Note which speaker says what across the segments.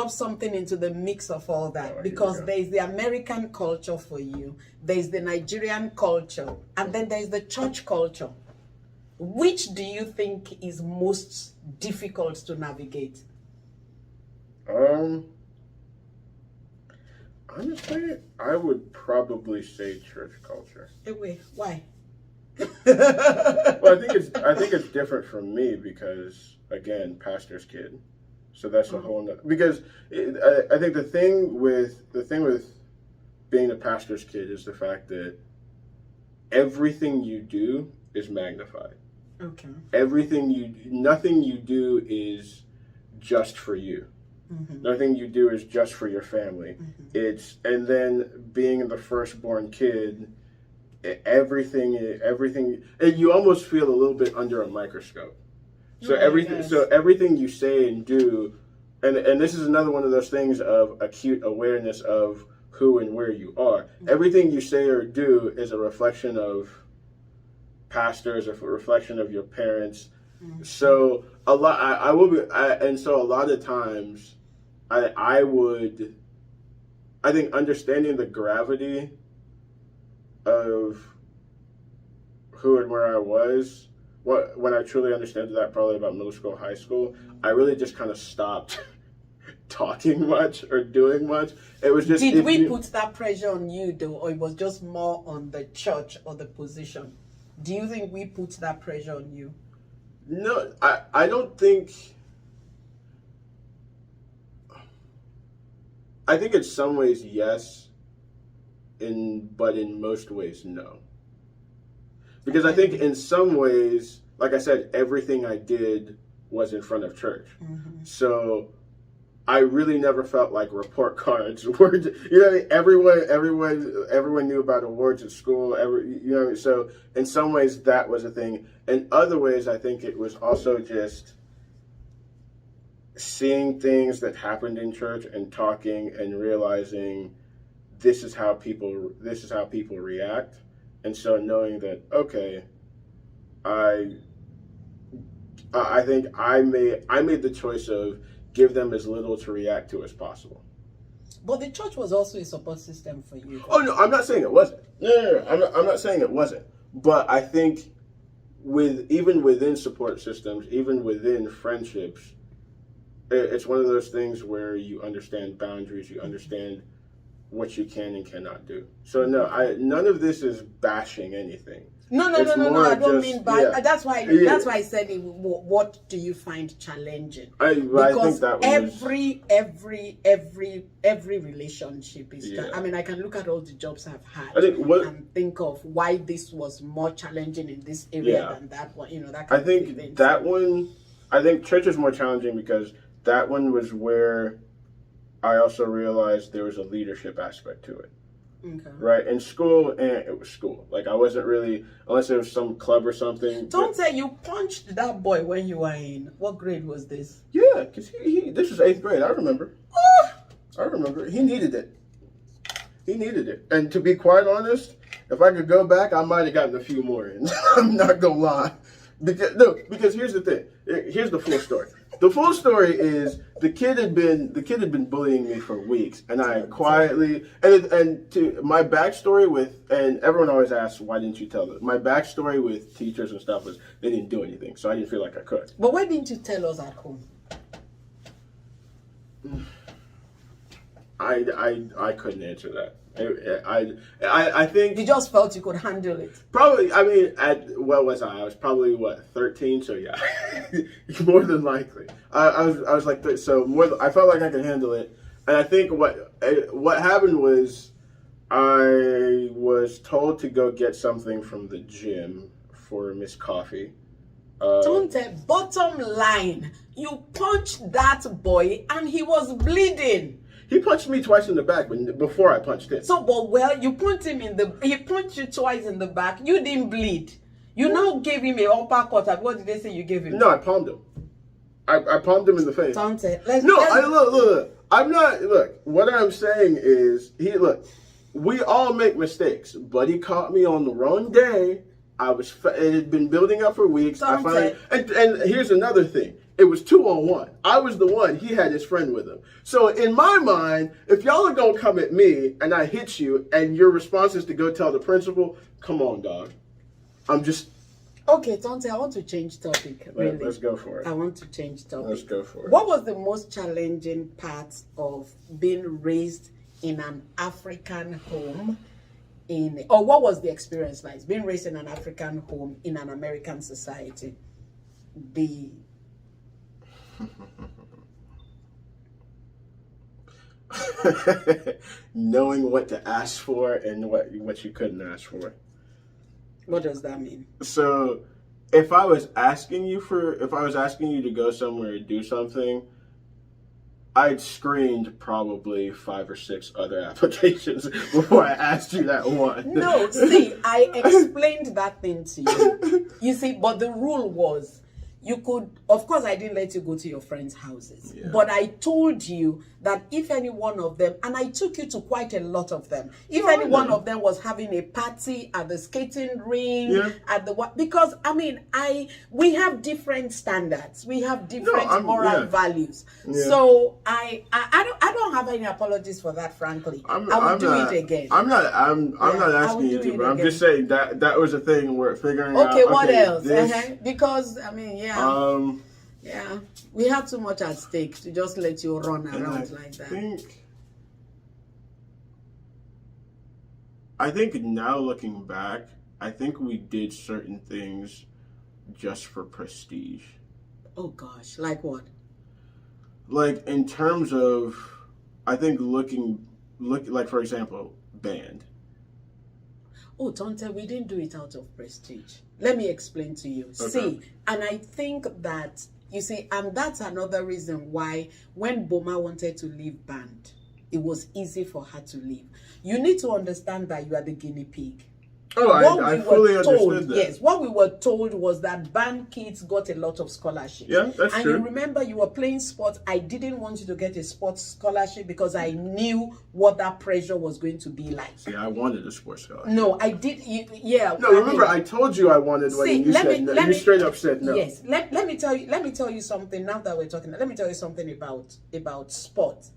Speaker 1: drop something into the mix of all that, because there's the American culture for you, there's the Nigerian culture, and then there's the church culture. Which do you think is most difficult to navigate?
Speaker 2: Honestly, I would probably say church culture.
Speaker 1: Wait, why?
Speaker 2: Well, I think it's different from me because, again, pastor's kid. So that's a whole nother, because I think the thing with being a pastor's kid is the fact that everything you do is magnified.
Speaker 1: Okay.
Speaker 2: Nothing you do is just for you. Mm-hmm. Nothing you do is just for your family. Mm-hmm. And then being the firstborn kid, everything, and you almost feel a little bit under a microscope. So everything you say and do, and this is another one of those things of acute awareness of who and where you are. Mm-hmm. Everything you say or do is a reflection of pastors, a reflection of your parents. Mm-hmm. So a lot of times, I think understanding the gravity of who and where I was, when I truly understood that, probably about middle school, high school, I really just kind of stopped talking much or doing much. It was just...
Speaker 1: Did we put that pressure on you, though, or it was just more on the church or the position? Do you think we put that pressure on you?
Speaker 2: No, I don't think... I think in some ways, yes, but in most ways, no. Because I think in some ways, like I said, everything I did was in front of church. Mm-hmm. So I really never felt like report cards were, everyone knew about awards at school, so in some ways that was a thing. In other ways, I think it was also just seeing things that happened in church and talking and realizing this is how people react. And so knowing that, okay, I think I made the choice of give them as little to react to as possible.
Speaker 1: But the church was also a support system for you.
Speaker 2: Oh no, I'm not saying it wasn't. No. I'm not saying it wasn't. But I think even within support systems, even within friendships, it's one of those things where you understand boundaries, you understand what you can and cannot do. So no, none of this is bashing anything.
Speaker 1: No. I don't mean bad. Yeah. That's why I said, what do you find challenging? Because I think that every relationship is. Yeah. I mean, I can look at all the jobs I've had and think of why this was more challenging in this area than that one. That kind of thing.
Speaker 2: I think church is more challenging because that one was where I also realized there was a leadership aspect to it. Okay. Right? In school, it was school. Like, I wasn't really, unless there was some club or something.
Speaker 1: Don't say you punched that boy when you were in, what grade was this?
Speaker 2: Yeah, because this was 8th grade. I remember. I remember. He needed it. And to be quite honest, if I could go back, I might have gotten a few more in. I'm not going to lie. Because here's the thing. Here's the full story. The full story is the kid had been bullying me for weeks, and I quietly and to my backstory and everyone always asks, why didn't you tell them? My backstory with teachers and stuff was they didn't do anything, so I didn't feel like I could.
Speaker 1: But why didn't you tell us at home?
Speaker 2: I couldn't answer that. I think
Speaker 1: you just felt you could handle it.
Speaker 2: Probably. I mean, what was I? I was probably 13. So yeah, more than likely. I was like so more. I felt like I could handle it, and I think what happened was I was told to go get something from the gym for Miss Coffee.
Speaker 1: Tonte, bottom line, you punched that boy and he was bleeding.
Speaker 2: He punched me twice in the back before I punched him.
Speaker 1: So, you punched him he punched you twice in the back. You didn't bleed. You now gave him an uppercut. What did they say you gave him?
Speaker 2: No, I palmed him. I palmed him in the face.
Speaker 1: Tonte,
Speaker 2: look. I'm not, look, what I'm saying is, we all make mistakes. Buddy caught me on the wrong day. It had been building up for weeks. I finally, and here's another thing. It was 2-on-1. I was the one. He had his friend with him. So in my mind, if y'all are going to come at me and I hit you and your response is to go tell the principal, come on, dog. I'm just...
Speaker 1: Okay, Tonte, I want to change topic. Really.
Speaker 2: Let's go for it.
Speaker 1: I want to change topic.
Speaker 2: Let's go for it.
Speaker 1: What was the most challenging part of being raised in an African home or what was the experience like being raised in an African home in an American society?
Speaker 2: Knowing what to ask for and what you couldn't ask for.
Speaker 1: What does that mean?
Speaker 2: So, if I was asking you to go somewhere to do something, I'd screened probably 5 or 6 other applications before I asked you that one.
Speaker 1: No, see, I explained that thing to you. You see, but the rule was you could, of course, I didn't let you go to your friends' houses, but I told you that if any one of them, and I took you to quite a lot of them, if any one of them was having a party at the skating ring, at the because I mean, we have different standards, we have different moral values. So I don't have any apologies for that. Frankly, I will do it again.
Speaker 2: I'm not asking you to, but I'm just saying that was a thing where figuring out.
Speaker 1: Okay, what else? Because I mean, we have too much at stake to just let you run around like that.
Speaker 2: I think now looking back, I think we did certain things just for prestige.
Speaker 1: Oh gosh, like what?
Speaker 2: Like in terms of, I think like for example, band.
Speaker 1: Oh, Tonte, we didn't do it out of prestige. Let me explain to you. Okay. See, and I think that, you see, and that's another reason why when Boma wanted to leave band, it was easy for her to leave. You need to understand that you are the guinea pig.
Speaker 2: Oh, I fully understood that.
Speaker 1: Yes, what we were told was that band kids got a lot of scholarships.
Speaker 2: Yeah, that's true.
Speaker 1: And you remember you were playing sports. I didn't want you to get a sports scholarship because I knew what that pressure was going to be like.
Speaker 2: See, I wanted a sports scholarship.
Speaker 1: No, I did.
Speaker 2: No, remember I told you I wanted one, and you said no. You straight up said no.
Speaker 1: Yes, let me tell you something. Now that we're talking, let me tell you something about sports.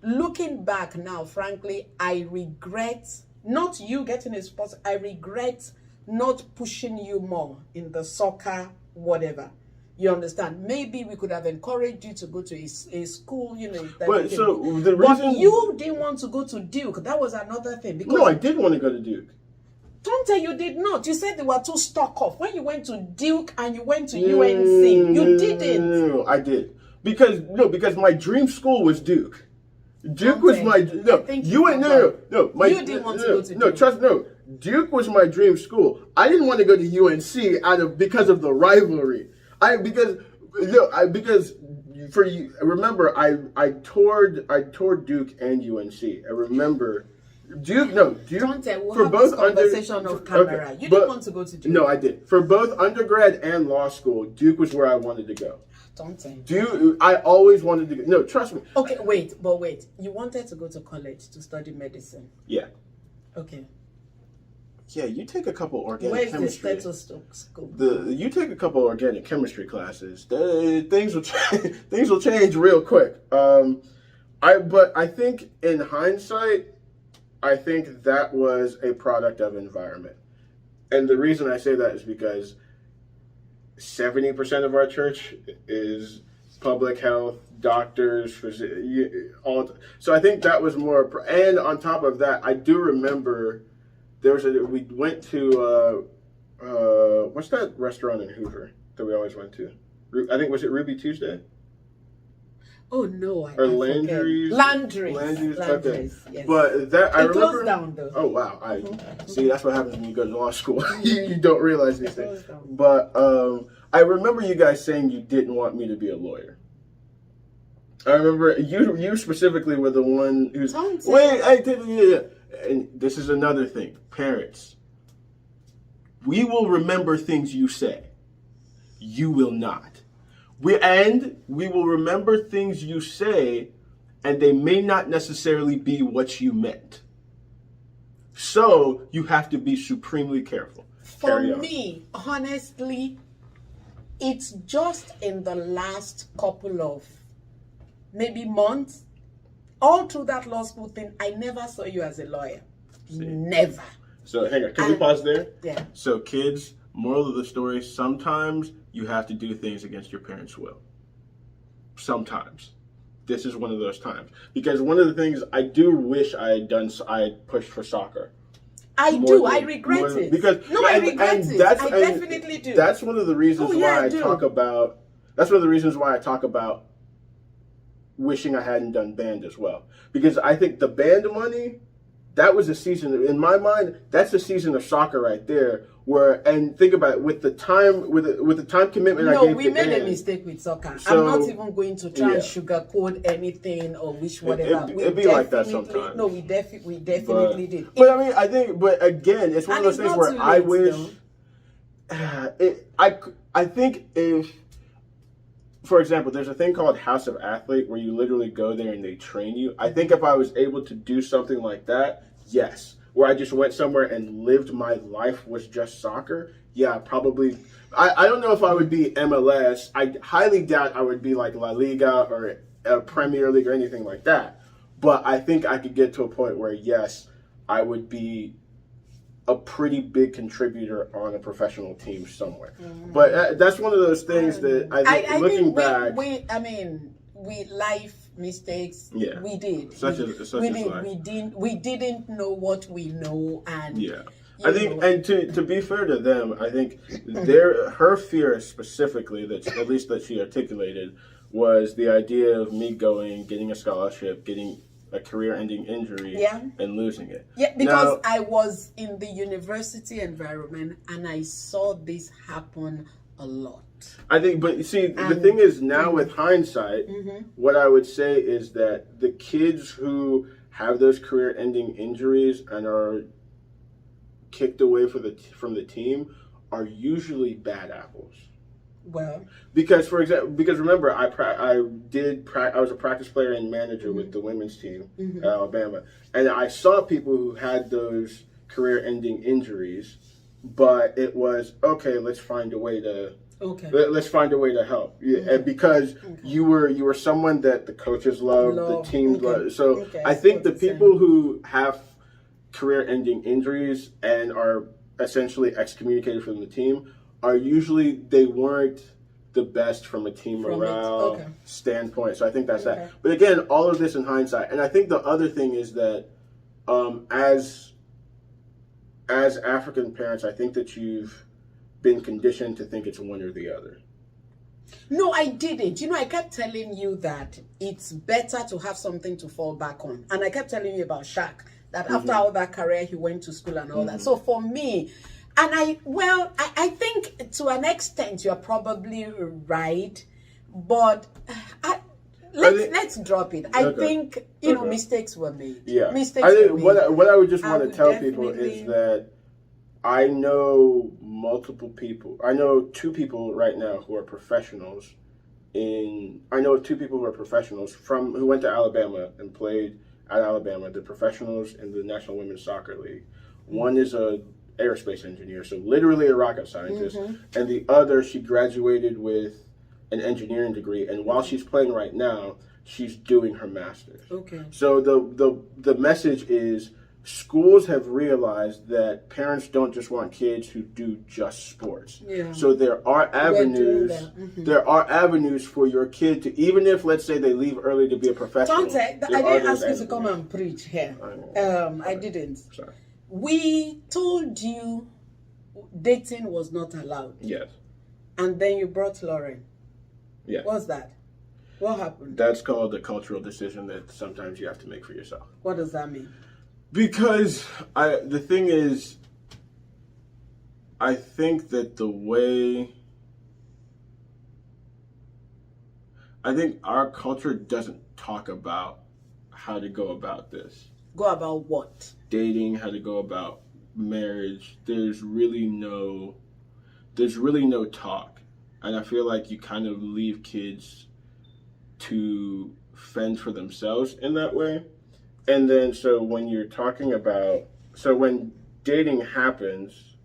Speaker 1: Looking back now, frankly, I regret. Not you getting a spot. I regret not pushing you more in the soccer, whatever. You understand? Maybe we could have encouraged you to go to a school, you know.
Speaker 2: But so the reason,
Speaker 1: but you didn't want to go to Duke. That was another thing. Because
Speaker 2: no, I did want to go to Duke.
Speaker 1: Tonte, you did not. You said they were too stuck off. When you went to Duke and you went to UNC, you didn't.
Speaker 2: No, I did. Because my dream school was Duke. Duke was my
Speaker 1: you didn't want to go to Duke.
Speaker 2: No, trust Duke was my dream school. I didn't want to go to UNC because of the rivalry. Remember I toured Duke and UNC. I remember Duke.
Speaker 1: Tonte, we'll have this conversation off camera. Okay, you didn't want to go to Duke.
Speaker 2: No, I did. For both undergrad and law school, Duke was where I wanted to go. Duke, I always wanted to go. No, trust me.
Speaker 1: Okay, wait. You wanted to go to college to study medicine.
Speaker 2: Yeah.
Speaker 1: Okay.
Speaker 2: Yeah, you take a couple organic chemistry.
Speaker 1: Where's the stethoscope?
Speaker 2: You take a couple organic chemistry classes. Things will change real quick. But I think in hindsight, I think that was a product of environment, and the reason I say that is because 70% of our church is public health, doctors, so I think that was more. And on top of that, I do remember we went to what's that restaurant in Hoover that we always went to? I think was it Ruby Tuesday?
Speaker 1: Oh no,
Speaker 2: or Landry's.
Speaker 1: Landry's. Yes.
Speaker 2: But that I remember.
Speaker 1: Closed down though.
Speaker 2: Oh wow! See, that's what happens when you go to law school. you don't realize these things. But I remember you guys saying you didn't want me to be a lawyer. I remember you specifically were the one who's yeah. And this is another thing, parents. We will remember things you say. You will not. We will remember things you say, and they may not necessarily be what you meant. So you have to be supremely careful.
Speaker 1: For me, honestly, it's just in the last couple of maybe months, all through that law school thing, I never saw you as a lawyer. Never.
Speaker 2: So hang on, can we pause there?
Speaker 1: Yeah.
Speaker 2: So kids, moral of the story, sometimes you have to do things against your parents' will. Sometimes. This is one of those times. Because one of the things I do wish I had done, I had pushed for soccer.
Speaker 1: I regret it.
Speaker 2: Because
Speaker 1: I regret it. I definitely do.
Speaker 2: That's one of the reasons why I talk about. That's one of the reasons why I talk about wishing I hadn't done band as well. Because I think the band money, that was a season in my mind. That's a season of soccer right there. And think about it, with the time commitment I gave to band. No, we made
Speaker 1: a mistake with soccer. So, I'm not even going to try and sugarcoat anything or wish whatever.
Speaker 2: It'd be like that sometimes.
Speaker 1: No, we definitely did.
Speaker 2: But I mean, but again, it's one of those things where I wish. I think if, for example, there's a thing called House of Athlete where you literally go there and they train you. I think if I was able to do something like that, yes. Where I just went somewhere and lived my life was just soccer, yeah, probably. I don't know if I would be MLS. I highly doubt I would be like La Liga or a Premier League or anything like that. But I think I could get to a point where, yes, I would be a pretty big contributor on a professional team somewhere. Mm-hmm. But that's one of those things that I think looking back.
Speaker 1: We life mistakes.
Speaker 2: Yeah,
Speaker 1: we did. We didn't know what we know, and
Speaker 2: I think, and to be fair to them, I think her fear specifically, that at least that she articulated, was the idea of me getting a scholarship, getting a career-ending injury, and losing it.
Speaker 1: Yeah, because I was in the university environment and I saw this happen a lot.
Speaker 2: I think, but see, the thing is now with hindsight, what I would say is that the kids who have those career-ending injuries and are kicked away from the team are usually bad apples.
Speaker 1: Well,
Speaker 2: because remember, I was a practice player and manager with the women's team at Alabama, and I saw people who had those career-ending injuries, but it was okay. Let's find a way to. Okay. Let's find a way to help. Yeah, and because you were someone that the coaches loved, the team loved. So I think the people who have career-ending injuries and are essentially excommunicated from the team are usually, they weren't the best from a team morale standpoint. So I think that's that. But again, all of this in hindsight. And I think the other thing is that as African parents, I think that you've been conditioned to think it's one or the other.
Speaker 1: No, I didn't. I kept telling you that it's better to have something to fall back on. And I kept telling you about Shaq, that after all that career, he went to school and all that. So for me, and I think to an extent you're probably right, but let's drop it. I think mistakes were made.
Speaker 2: Yeah,
Speaker 1: mistakes
Speaker 2: were made.
Speaker 1: What
Speaker 2: I would just want to tell people is that I know multiple people. I know two people right now who are professionals. I know two people who are professionals who went to Alabama and played at Alabama. They're professionals in the National Women's Soccer League. One is a aerospace engineer, so literally a rocket scientist, and the other, she graduated with an engineering degree, and while she's playing right now, she's doing her master's. Okay. So the message is, schools have realized that parents don't just want kids who do just sports. Yeah. So there are avenues. There are avenues for your kid to, even if, let's say, they leave early to be a professional.
Speaker 1: Tonte, I didn't ask you to come and preach here. I didn't.
Speaker 2: Sorry.
Speaker 1: We told you dating was not allowed.
Speaker 2: Yes.
Speaker 1: And then you brought Lauren.
Speaker 2: Yeah.
Speaker 1: What's that? What happened?
Speaker 2: That's called a cultural decision that sometimes you have to make for yourself.
Speaker 1: What does that mean? Because
Speaker 2: the thing is, I think that I think our culture doesn't talk about how to go about this.
Speaker 1: Go about what?
Speaker 2: Dating, how to go about marriage. There's really no talk. And I feel like you kind of leave kids to fend for themselves in that way. And then, so when you're talking about, when dating happens,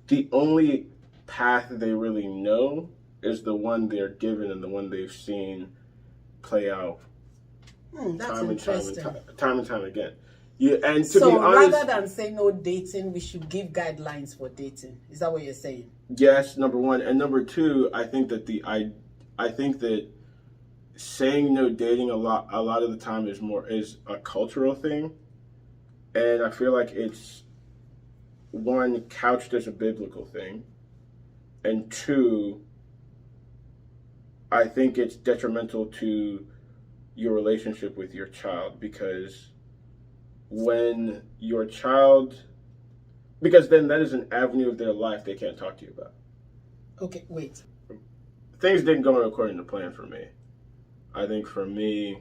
Speaker 2: the only path they really know is the one they're given and the one they've seen play out
Speaker 1: That's
Speaker 2: time and
Speaker 1: interesting.
Speaker 2: time and time again. Yeah, and to
Speaker 1: So
Speaker 2: be honest,
Speaker 1: rather than say no dating, we should give guidelines for dating. Is that what you're saying?
Speaker 2: yes, number one, and number two, I think that saying no dating a lot of the time is a cultural thing, and I feel like it's one couched as a biblical thing, and two, I think it's detrimental to your relationship with your child because because then that is an avenue of their life they can't talk to you about.
Speaker 1: Okay, wait.
Speaker 2: Things didn't go according to plan for me. I think for me,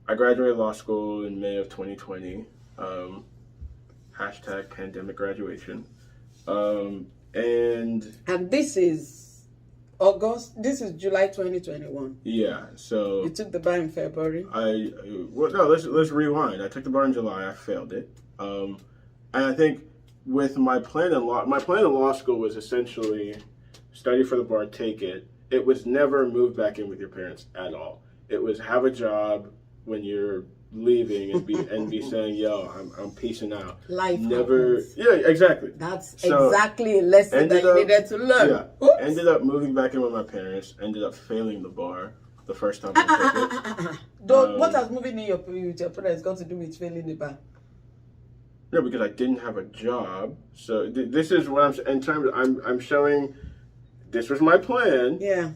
Speaker 2: I graduated law school in May of 2020. Hashtag pandemic graduation. And
Speaker 1: this is August. This is July 2021.
Speaker 2: Yeah, so
Speaker 1: you took the bar in February.
Speaker 2: Let's rewind. I took the bar in July. I failed it. And I think with my plan in law school was essentially study for the bar, take it. It was never move back in with your parents at all. It was have a job when you're leaving and be saying, "Yo, I'm peacing out."
Speaker 1: Life
Speaker 2: never
Speaker 1: happens.
Speaker 2: Yeah, exactly.
Speaker 1: That's exactly a lesson that you needed to learn.
Speaker 2: Yeah. Oops. Ended up moving back in with my parents. Ended up failing the bar the first time I took it.
Speaker 1: What has moving in with your parents got to do with failing the bar?
Speaker 2: No, because I didn't have a job. So this is what I'm showing. This was my plan.
Speaker 1: Yeah.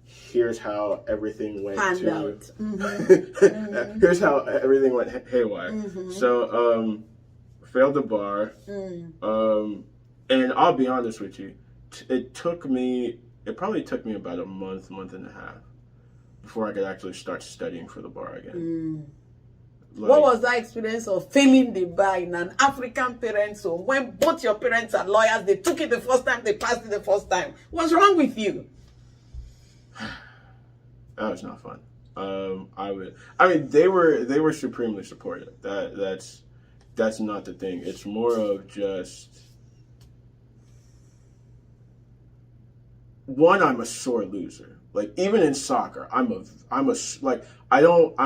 Speaker 2: Here's how everything went.
Speaker 1: Mm-hmm.
Speaker 2: Here's how everything went haywire.
Speaker 1: Mm-hmm.
Speaker 2: So, failed the bar. And I'll be honest with you, it probably took me about a month and a half before I could actually start studying for the bar again.
Speaker 1: What was that experience of failing the bar in an African parent's home when both your parents are lawyers? They took it the first time, they passed it the first time. What's wrong with you?
Speaker 2: That was not fun. They were supremely supportive. That's not the thing. It's more of just one. I'm a sore loser. Like even in soccer, I'm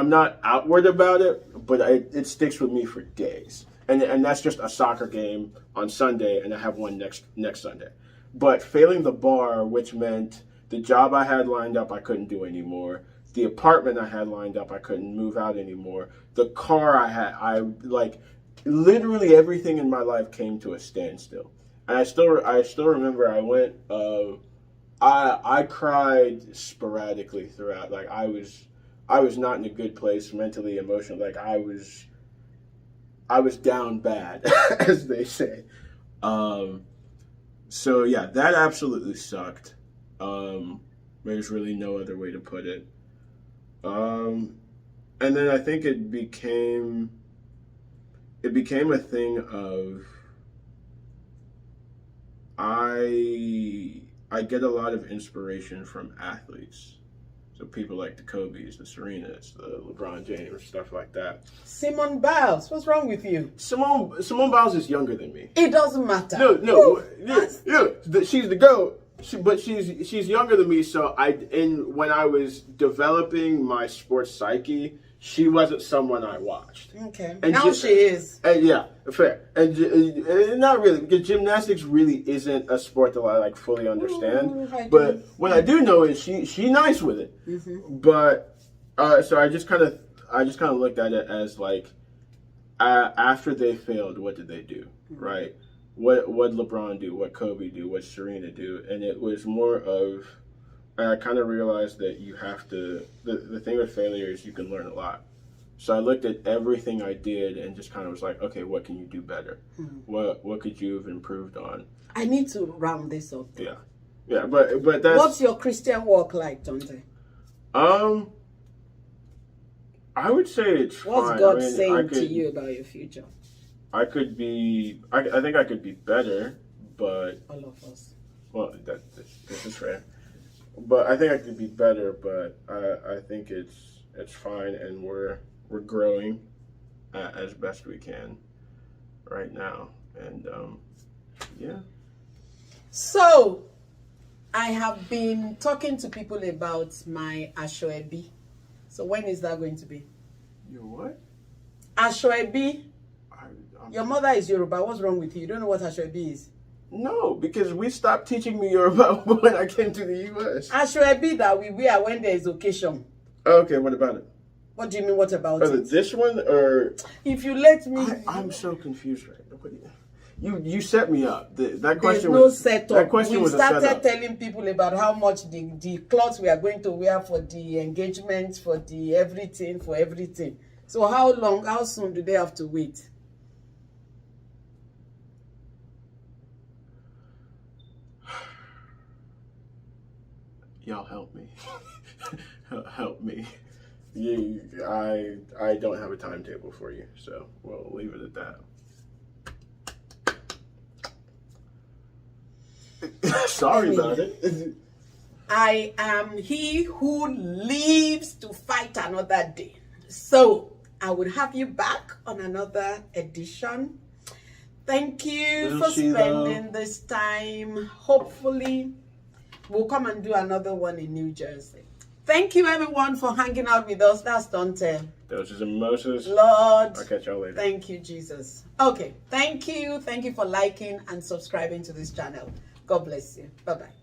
Speaker 2: not outward about it, but it sticks with me for days. And that's just a soccer game on Sunday, and I have one next Sunday. But failing the bar, which meant the job I had lined up, I couldn't do anymore. The apartment I had lined up, I couldn't move out anymore. The car literally everything in my life came to a standstill. And I still remember I went. I cried sporadically throughout. Like I was not in a good place mentally, emotionally. Like I was down bad, as they say. So yeah, that absolutely sucked. There's really no other way to put it. And then I think it became a thing of I get a lot of inspiration from athletes. So people like the Kobe's, the Serenas, the LeBron James, stuff like that.
Speaker 1: Simone Biles, what's wrong with you?
Speaker 2: Simone Biles is younger than me.
Speaker 1: It doesn't matter.
Speaker 2: No, she's the GOAT. But she's younger than me. So when I was developing my sports psyche, she wasn't someone I watched.
Speaker 1: Okay. And now she is.
Speaker 2: And yeah, fair. And not really, because gymnastics really isn't a sport that I fully understand. But what I do know is she nice with it. Mm-hmm. But so I just kind of looked at it as after they failed, what did they do, mm-hmm. right? What LeBron do? What Kobe do? What Serena do? And it was more of. I kind of realized that you have to, the thing with failure is you can learn a lot. So I looked at everything I did and just kind of was like, okay, what can you do better? Mm-hmm. What could you have improved on?
Speaker 1: I need to round this up.
Speaker 2: Yeah, but that's...
Speaker 1: What's your Christian walk like, Tonte?
Speaker 2: I would say it's fine.
Speaker 1: What's God saying to you about your future?
Speaker 2: I think I could be better, but...
Speaker 1: All of us.
Speaker 2: Well, this is fair. But I think I could be better, but I think it's fine, and we're growing as best we can right now, and yeah.
Speaker 1: So, I have been talking to people about my Ashoebi. So when is that going to be?
Speaker 2: Your what?
Speaker 1: Ashoebi.
Speaker 2: I'm...
Speaker 1: Your mother is Yoruba. What's wrong with you? You don't know what Ashoebi is?
Speaker 2: No, because we stopped teaching me Yoruba when I came to the U.S.
Speaker 1: Ashoebi that we wear when there is occasion.
Speaker 2: Okay, what about it?
Speaker 1: What do you mean, what about it?
Speaker 2: This one, or...
Speaker 1: If you let me...
Speaker 2: I'm so confused right now. You set me up. That question
Speaker 1: There's no
Speaker 2: was...
Speaker 1: setup.
Speaker 2: That question
Speaker 1: We
Speaker 2: was a setup.
Speaker 1: started telling people about how much the clothes we are going to wear for the engagement, for the everything, for everything. So how soon do they have to wait?
Speaker 2: Y'all help me. Help me. I don't have a timetable for you, so we'll leave it at that. Sorry about it.
Speaker 1: I am he who lives to fight another day. So I would have you back on another edition. Thank you for spending this time. Hopefully, we'll come and do another one in New Jersey. Thank you, everyone, for hanging out with us. That's Tonte.
Speaker 2: Doses and mimosas.
Speaker 1: Lord.
Speaker 2: I'll catch y'all later.
Speaker 1: Thank you, Jesus. Okay. Thank you. Thank you for liking and subscribing to this channel. God bless you. Bye-bye.